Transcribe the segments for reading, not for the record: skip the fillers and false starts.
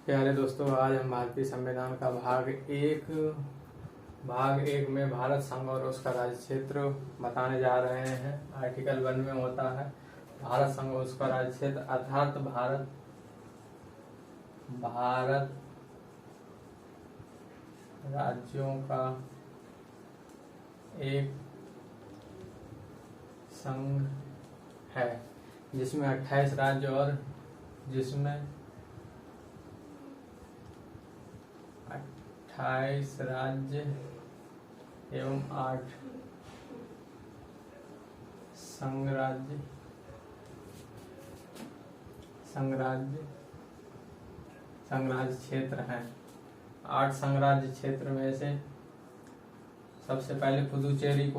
प्यारे दोस्तों, आज हम भारतीय संविधान का भाग एक में भारत संघ और उसका राज्य क्षेत्र बताने जा रहे हैं। आर्टिकल 1 में होता है भारत संघ और उसका राज्य क्षेत्र, अर्थात भारत राज्यों का एक संघ है जिसमें 28 राज्य और जिसमें 28 राज्य एवं 8 संघराज्य क्षेत्र हैं। 8 संघराज्य क्षेत्र में से सबसे पहले पुदुचेरी को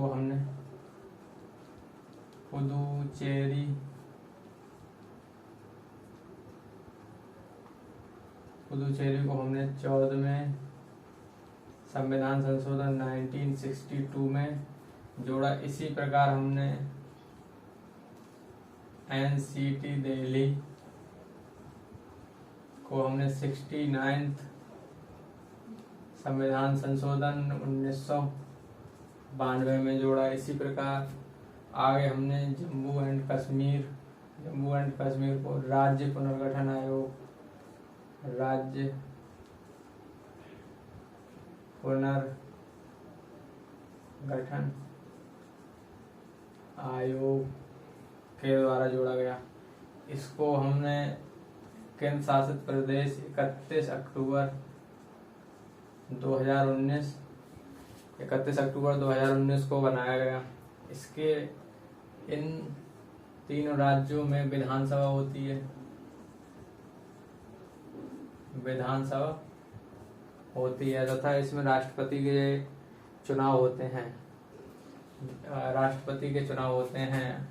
हमने 14वें संविधान संशोधन 1962 में जोड़ा। इसी प्रकार हमने एनसीटी दिल्ली को हमने 69th संविधान संशोधन 1992 में जोड़ा। इसी प्रकार आगे हमने जम्मू एंड कश्मीर को राज्य पुनर्गठन आयोग के द्वारा जोड़ा गया। इसको हमने केंद्र शासित प्रदेश 31 अक्टूबर 2019 को बनाया गया। इसके इन तीनों राज्यों में विधानसभा होती है तथा इसमें राष्ट्रपति के चुनाव होते हैं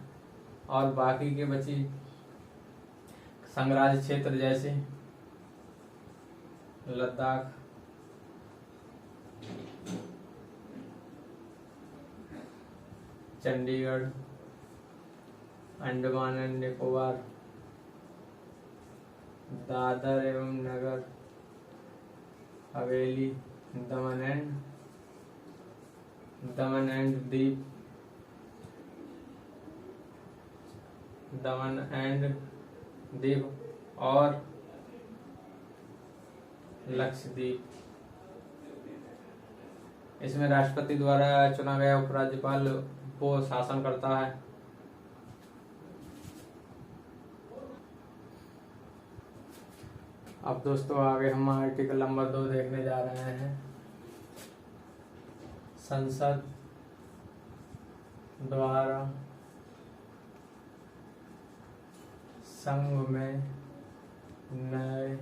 और बाकी के बची संघराज्य क्षेत्र जैसे लद्दाख, चंडीगढ़, अंडमान एंड निकोबार, दादर एवं नगर हवेली, दमन एंड दीव और लक्षद्वीप। इसमें राष्ट्रपति द्वारा चुना गया उपराज्यपाल वो शासन करता है। अब दोस्तों आगे हम आर्टिकल नंबर 2 देखने जा रहे हैं। संसद द्वारा संघ में नए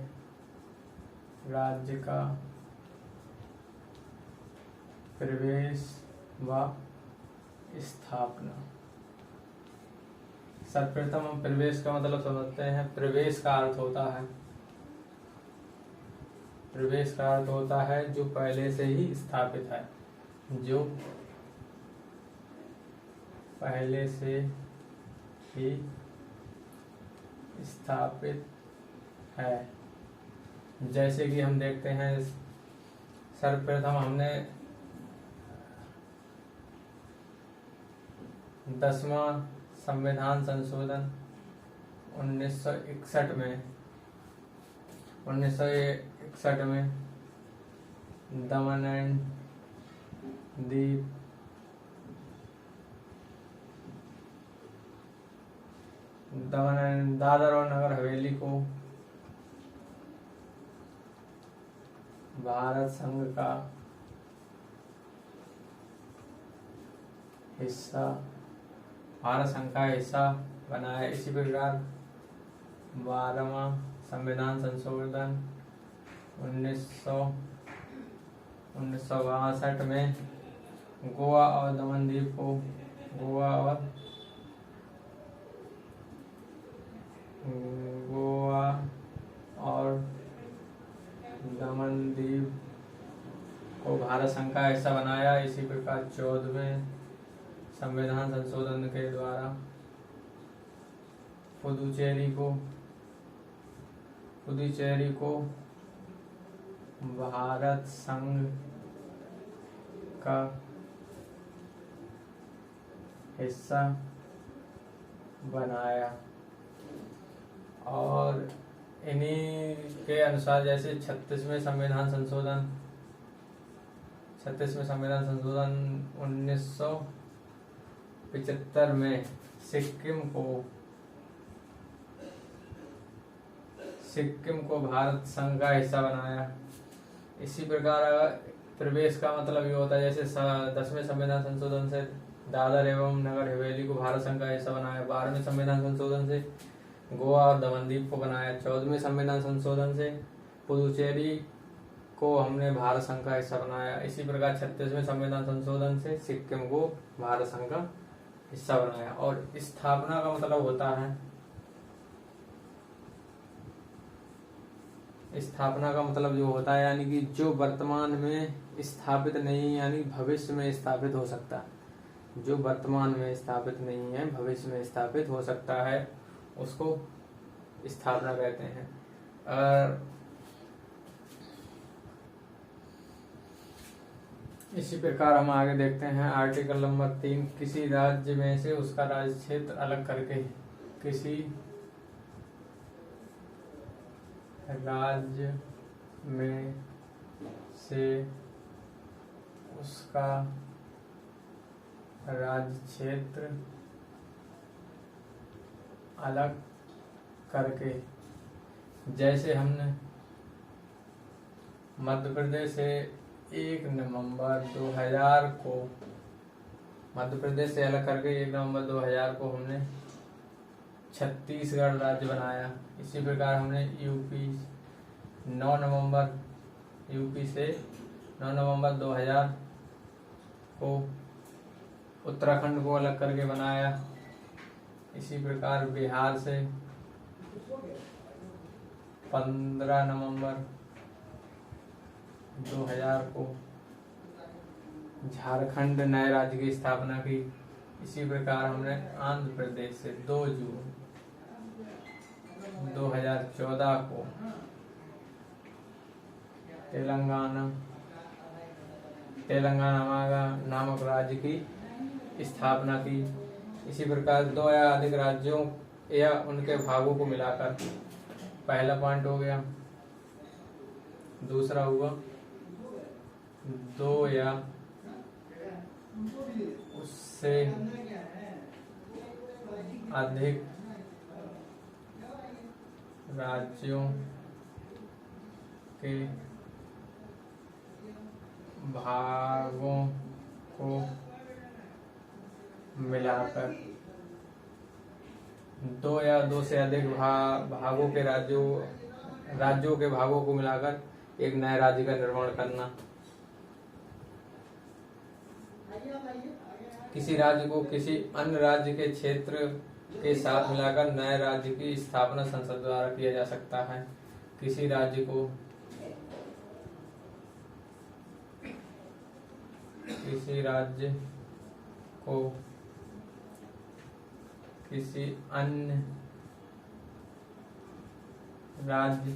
राज्य का प्रवेश व स्थापना। सर्वप्रथम हम प्रवेश का मतलब समझते हैं। प्रवेश का अर्थ होता है जो पहले से ही स्थापित है, जैसे कि हम देखते हैं सर्वप्रथम हमने 10वां संविधान संशोधन 1961 में दमन एंड दीव दादर और नगर हवेली को भारत संघ का हिस्सा बनाया। इसी प्रकार 12वां संविधान संशोधन 1962 में गोवा और दमन दीव को भारत संघ का हिस्सा बनाया। इसी प्रकार 14वें संविधान संशोधन के द्वारा पुदुचेरी को भारत संघ का हिस्सा बनाया। और इन्हीं के अनुसार जैसे 36वें संविधान संशोधन 1975 में सिक्किम को भारत संघ का हिस्सा बनाया। इसी प्रकार प्रवेश का मतलब ये होता है जैसे 10वें संविधान संशोधन से दादर एवं नगर हवेली को भारत संघ का हिस्सा बनाया। 12वें संविधान संशोधन से गोवा और दमनदीप को बनाया। 14वें संविधान संशोधन से पुदुचेरी को हमने भारत संघ का हिस्सा बनाया। इसी प्रकार 36वें संविधान संशोधन से सिक्किम को भारत संघ का हिस्सा बनाया। और स्थापना का मतलब होता है, स्थापना का मतलब जो होता है यानी कि जो वर्तमान में स्थापित नहीं यानी भविष्य में स्थापित हो सकता है। जो वर्तमान में स्थापित नहीं है भविष्य में स्थापित हो सकता है उसको स्थापना कहते हैं। और इसी प्रकार हम आगे देखते हैं आर्टिकल नंबर 3, किसी राज्य में से उसका राज्य क्षेत्र अलग करके। किसी राज्य में से उसका राज्य क्षेत्र अलग करके। जैसे हमने मध्य प्रदेश से 1 नवंबर 2000 को मध्य प्रदेश से अलग करके 1 नवंबर 2000 को हमने छत्तीसगढ़ राज्य बनाया। इसी प्रकार हमने यूपी से 9 नवंबर 2000 को उत्तराखंड को अलग करके बनाया। इसी प्रकार बिहार से 15 नवंबर 2000 को झारखंड नए राज्य की स्थापना की। इसी प्रकार हमने आंध्र प्रदेश से 2 जून 2014 को तेलंगाना नामक राज्य की स्थापना की। इसी प्रकार 2 या अधिक राज्यों या उनके भागों को मिलाकर, पहला पॉइंट हो गया। दूसरा हुआ 2 या उससे अधिक राज्यों के भागों को मिलाकर, 2 या 2 से अधिक भागों के राज्यों के भागों को मिलाकर एक नए राज्य का निर्माण करना। किसी राज्य को किसी अन्य राज्य के क्षेत्र के साथ मिलाकर नए राज्य की स्थापना संसद द्वारा किया जा सकता है। किसी राज्य को किसी अन्य राज्य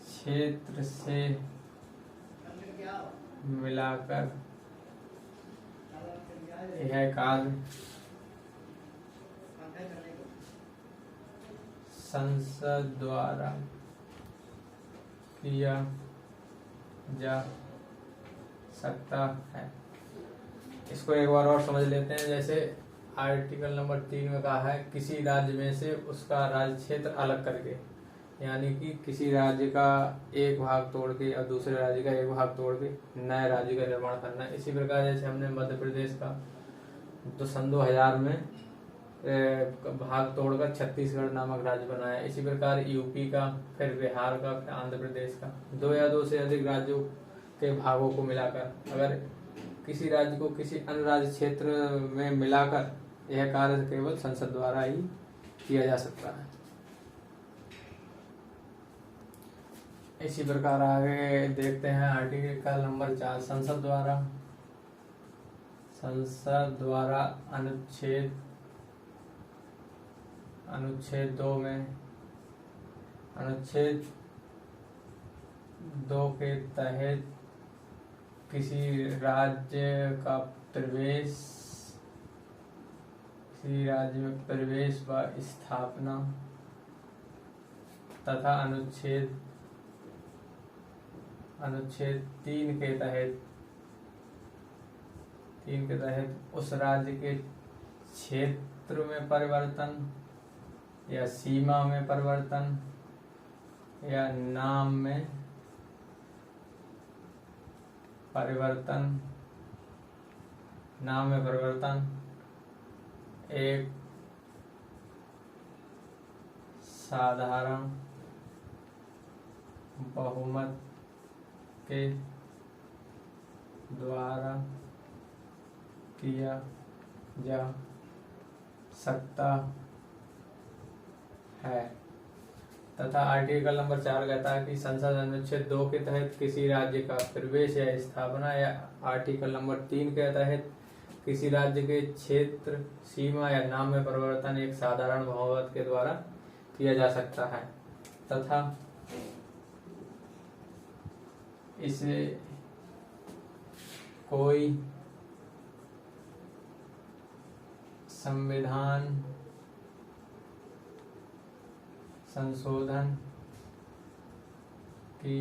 क्षेत्र से मिलाकर यह कार्य संसद द्वारा किया जा सकता है। इसको एक बार और समझ लेते हैं। जैसे आर्टिकल नंबर 3 में कहा है किसी राज्य में से उसका राज्य क्षेत्र अलग करके, यानी कि किसी राज्य का एक भाग तोड़ के और दूसरे राज्य का एक भाग तोड़ के नए राज्य का निर्माण करना। इसी प्रकार जैसे हमने मध्य प्रदेश का तो सन 2000 में भाग तोड़कर छत्तीसगढ़ नामक राज्य बनाया। इसी प्रकार यूपी का, फिर बिहार का, फिर आंध्र प्रदेश का, 2 या 2 से अधिक राज्यों के भागों को मिलाकर अगर किसी राज्य को किसी अन्य राज्य क्षेत्र में मिलाकर यह कार्य केवल संसद द्वारा ही किया जा सकता है। इसी प्रकार आगे देखते हैं आर्टिकल नंबर 4, संसद द्वारा अनुच्छेद 2 में अनुच्छेद 2 के तहत किसी राज्य में प्रवेश व स्थापना तथा अनुच्छेद 3 के तहत उस राज्य के क्षेत्र में परिवर्तन या सीमा में परिवर्तन या नाम में परिवर्तन एक साधारण बहुमत के द्वारा किया जा सकता है। तथा आर्टिकल नंबर 4 कहता है कि संसद अनुच्छेद 2 के तहत किसी राज्य का प्रवेश या स्थापना या आर्टिकल नंबर 3 के तहत किसी राज्य के क्षेत्र सीमा या नाम में परिवर्तन एक साधारण बहुमत के द्वारा किया जा सकता है तथा इसे कोई संविधान संशोधन की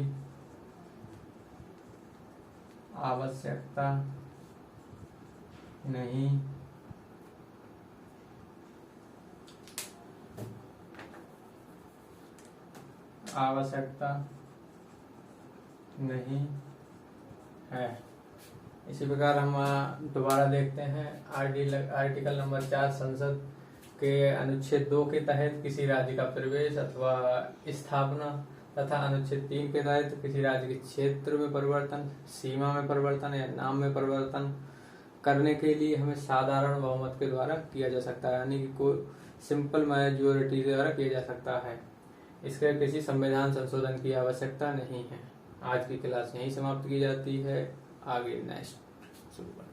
आवश्यकता नहीं है। इसी प्रकार हम दोबारा देखते हैं आर्टिकल नंबर 4 संसद के अनुच्छेद 2 के तहत किसी राज्य का प्रवेश अथवा स्थापना तथा अनुच्छेद 3 के तहत किसी राज्य के क्षेत्र में परिवर्तन, सीमा में परिवर्तन या नाम में परिवर्तन करने के लिए हमें साधारण बहुमत के द्वारा किया जा सकता है, यानी कि कोई सिंपल मेजॉरिटी द्वारा किया जा सकता है। इसके किसी संविधान संशोधन की आवश्यकता नहीं है। आज की क्लास यहीं समाप्त की जाती है, आगे नेक्स्ट शुरू।